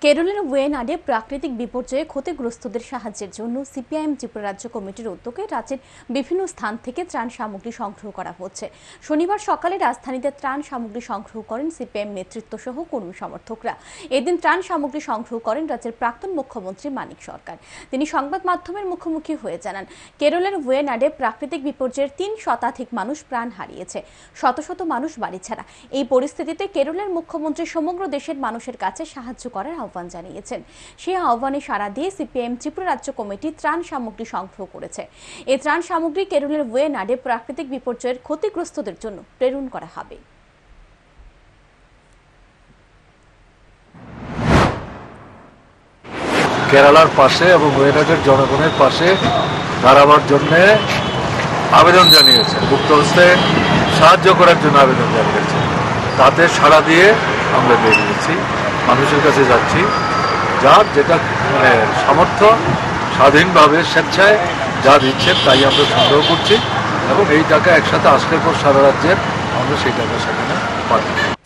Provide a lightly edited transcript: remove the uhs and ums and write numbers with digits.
কেরলের ওয়েনাডে প্রাকৃতিক বিপর্যয়ে ক্ষতিগ্রস্তদের সাহায্যের জন্য সিপিআইএম ত্রিপুরা রাজ্য কমিটির উদ্যোগে রাজ্যের বিভিন্ন স্থান থেকে ত্রাণ সামগ্রী সংগ্রহ করা হচ্ছে। শনিবার সকালে রাজধানীতে ত্রাণ সামগ্রী সংগ্রহ করেন সিপিআইএম নেতৃত্ব সহ কর্মী সমর্থকরা। এদিন ত্রাণ সামগ্রী সংগ্রহ করেন রাজ্যের প্রাক্তন মুখ্যমন্ত্রী মানিক সরকার। তিনি সংবাদ মাধ্যমের মুখোমুখি হয়ে জানান, কেরলের ওয়েনাডে প্রাকৃতিক বিপর্যয়ের ৩ শতাধিক মানুষ প্রাণ হারিয়েছে, শত শত মানুষ বাড়ি ছাড়া। এই পরিস্থিতিতে কেরলের মুখ্যমন্ত্রী সমগ্র দেশের মানুষের কাছে সাহায্য করার আহ্বান জানিয়েছেন। সেই আহ্বানে সাড়া দিয়ে সিপিআইএম ত্রিপুরা রাজ্য কমিটি ত্রাণ সামগ্রী সংগ্রহ করেছে। এই ত্রাণ সামগ্রী কেরলের ওয়েনাডে প্রাকৃতিক বিপর্যয়ের ক্ষতিগ্রস্তদের জন্য প্রেরণ করা হবে। কেরালার পাশে এবং ওয়েনাডের জনগণের পাশে দাঁড়াবার জন্য আবেদন জানিয়েছে, মুক্ত হস্তে সাহায্য করার জন্য আবেদন জানিয়েছে। তাতে সাড়া দিয়ে আমরা বেরিয়েছি, মানুষের কাছে যাচ্ছি। যার যেটা সামর্থ্য, স্বাধীনভাবে স্বেচ্ছায় যা দিচ্ছে তাই আমরা সংগ্রহ করছি এবং এই টাকা একসাথে আসলে পর সারা রাজ্যের আমরা সেই টাকা সেখানে পাঠাবো।